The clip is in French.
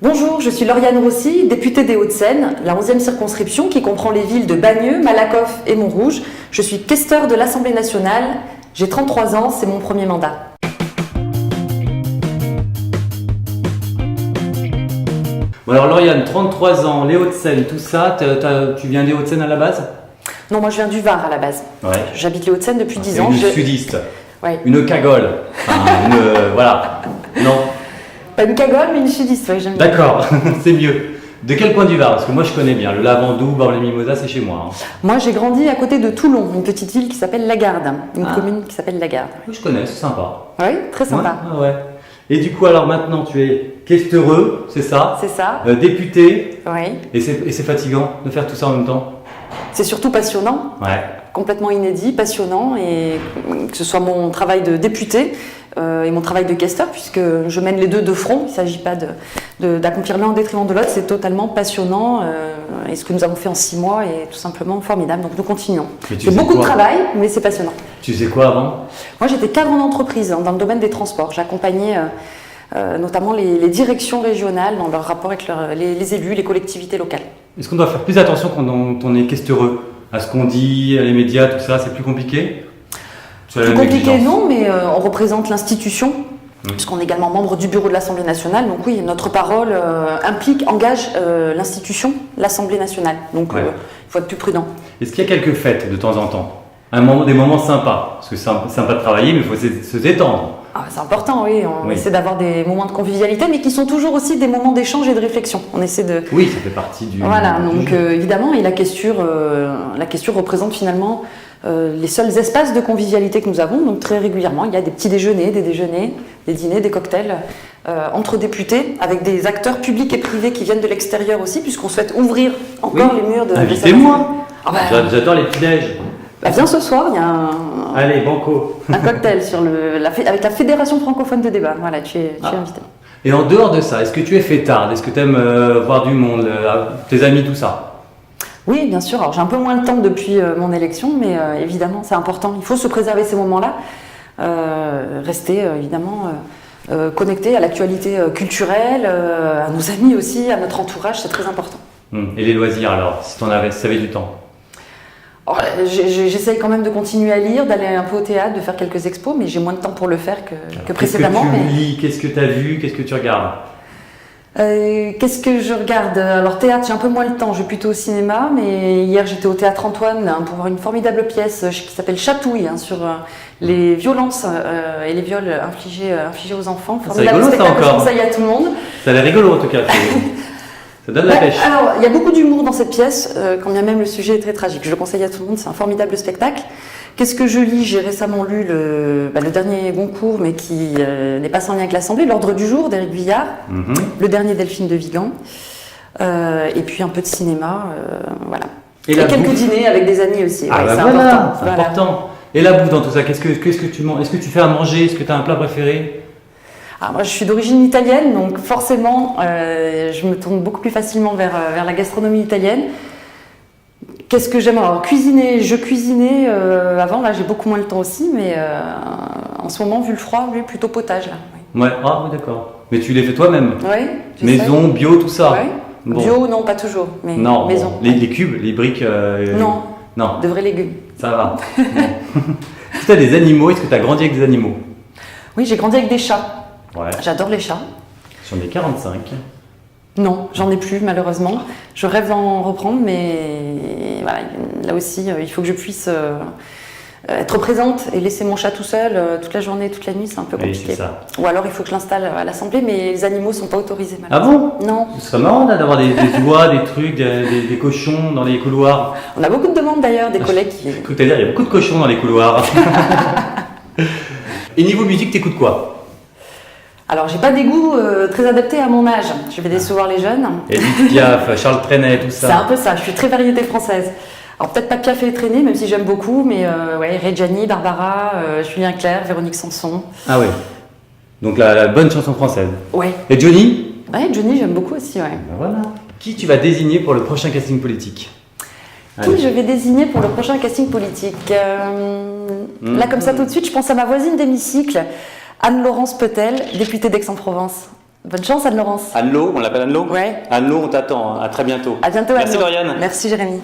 Bonjour, je suis Lauriane Rossi, députée des Hauts-de-Seine, la 11e circonscription qui comprend les villes de Bagneux, Malakoff et Montrouge. Je suis questeur de l'Assemblée nationale, j'ai 33 ans, c'est mon premier mandat. Bon alors Lauriane, 33 ans, les Hauts-de-Seine, tout ça, tu viens des Hauts-de-Seine à la base? Non, moi je viens du Var à la base. Ouais. J'habite les Hauts-de-Seine depuis 10 ans. Une sudiste, Ouais. une cagole, voilà, non? Pas une cagole, mais une sudiste, ouais, j'aime bien. D'accord, c'est mieux. De quel coin du Var? Parce que moi je connais bien, le Lavandou, Bar-les-Mimosas, c'est chez moi. Moi j'ai grandi à côté de Toulon, une petite ville qui s'appelle Lagarde, une commune qui s'appelle Lagarde. Oui, je connais, c'est sympa. Oui, très sympa. Ouais. Et du coup alors maintenant tu es questeureux, c'est ça? C'est ça. Député, Oui. et c'est fatigant de faire tout ça en même temps? C'est surtout passionnant. Ouais. Complètement inédit, passionnant, et que ce soit mon travail de député et mon travail de questeur, puisque je mène les deux de front. Il ne s'agit pas d'accomplir l'un au détriment de l'autre, c'est totalement passionnant, et ce que nous avons fait en 6 mois est tout simplement formidable, donc nous continuons. C'est beaucoup de travail, mais c'est passionnant. Tu sais quoi avant? Moi j'étais cadre en entreprise, dans le domaine des transports. J'accompagnais notamment les directions régionales dans leur rapport avec les élus, les collectivités locales. Est-ce qu'on doit faire plus attention quand on est questeureux à ce qu'on dit, à les médias, tout ça? C'est plus compliqué? Plus compliqué, non, mais on représente l'institution, puisqu'on est également membre du bureau de l'Assemblée nationale. Donc oui, notre parole engage l'institution, l'Assemblée nationale. Donc il faut être plus prudent. Est-ce qu'il y a quelques fêtes de temps en temps? Des moments sympas? Parce que c'est sympa de travailler, mais il faut se détendre. Ah, c'est important, oui. On essaie d'avoir des moments de convivialité, mais qui sont toujours aussi des moments d'échange et de réflexion. On essaie de... Oui, ça fait partie du... Voilà, donc évidemment, et la questure représente finalement les seuls espaces de convivialité que nous avons. Donc très régulièrement, il y a des petits déjeuners, des dîners, des cocktails entre députés, avec des acteurs publics et privés qui viennent de l'extérieur aussi, puisqu'on souhaite ouvrir encore les murs de... Invitez-moi. J'adore les petits-déj. Viens ce soir, il y a Allez, banco. un cocktail avec la Fédération francophone de débat. Voilà, tu es invité. Et en dehors de ça, est-ce que tu es fêtarde? Est-ce que tu aimes voir du monde, tes amis, tout ça? Oui, bien sûr. Alors j'ai un peu moins le temps depuis mon élection, mais évidemment, c'est important. Il faut se préserver ces moments-là. Rester évidemment connecté à l'actualité culturelle, à nos amis aussi, à notre entourage, c'est très important. Et les loisirs alors, si tu avais du temps? J'essaye quand même de continuer à lire, d'aller un peu au théâtre, de faire quelques expos, mais j'ai moins de temps pour le faire que précédemment. Qu'est-ce que tu lis? Qu'est-ce que tu as vu? Qu'est-ce que tu regardes? Qu'est-ce que je regarde? Alors théâtre, j'ai un peu moins le temps, je vais plutôt au cinéma, mais hier j'étais au Théâtre Antoine pour voir une formidable pièce qui s'appelle Chatouille, sur les violences et les viols infligés aux enfants. C'est rigolo ça encore. Je conseille à tout le monde. Ça a l'air rigolo en tout cas. Ça donne la pêche. Alors, il y a beaucoup d'humour dans cette pièce, quand bien même le sujet est très tragique. Je le conseille à tout le monde, c'est un formidable spectacle. Qu'est-ce que je lis? J'ai récemment lu le dernier Goncourt, mais qui n'est pas sans lien avec l'Assemblée, L'Ordre du jour d'Éric Vuillard, le dernier Delphine de Vigan, et puis un peu de cinéma, voilà. Et quelques dîners avec des amis aussi. Ah c'est important. C'est important. Et la bouffe dans tout ça, qu'est-ce que tu manges? Est-ce que tu fais à manger? Est-ce que tu as un plat préféré? Alors moi je suis d'origine italienne, donc forcément je me tourne beaucoup plus facilement vers la gastronomie italienne. Qu'est-ce que j'aime? Alors cuisiner, je cuisinais avant, là j'ai beaucoup moins le temps aussi, mais en ce moment vu le froid, plutôt potage là. Oui. Ouais, d'accord. Mais tu les fais toi-même? Oui. Maison, bio, tout ça? Oui. Bon. Bio, non, pas toujours, mais non, maison. Bon. Les cubes, les briques? Non, de vrais légumes. Ça va. Est-ce que tu as des animaux? Est-ce que tu as grandi avec des animaux? Oui, j'ai grandi avec des chats. Ouais. J'adore les chats. J'en ai 45. Non, j'en ai plus malheureusement. Je rêve d'en reprendre, mais voilà, là aussi, il faut que je puisse être présente et laisser mon chat tout seul toute la journée, toute la nuit, c'est un peu compliqué. Oui, c'est ça. Ou alors il faut que je l'installe à l'Assemblée, mais les animaux ne sont pas autorisés Ah bon? Non. Ce serait marrant d'avoir des oies, des trucs, des cochons dans les couloirs. On a beaucoup de demandes d'ailleurs, des collègues qui... Je crois que t'allais dire, il y a beaucoup de cochons dans les couloirs. Et niveau musique, t'écoutes quoi? Alors, j'ai pas des goûts très adaptés à mon âge. Je vais décevoir les jeunes. Edith Piaf, Charles Trenet, tout ça. C'est un peu ça. Je suis très variété française. Alors, peut-être pas Piaf et Trenet, même si j'aime beaucoup, mais Reggiani, Barbara, Julien Clerc, Véronique Sanson. Ah oui. Donc la bonne chanson française. Ouais. Et Johnny? Ouais, Johnny, j'aime beaucoup aussi, ouais. Ben voilà. Qui tu vas désigner pour le prochain casting politique? Qui je vais désigner pour le prochain casting politique Là, comme ça, tout de suite, je pense à ma voisine d'hémicycle, Anne-Laurence Petel, députée d'Aix-en-Provence. Bonne chance, Anne-Laurence. Anne-Lo, on l'appelle Anne-Lo? Ouais. Anne-Lo, on t'attend. À très bientôt. À bientôt, Merci, Anne-Laure. Doriane. Merci, Jérémy.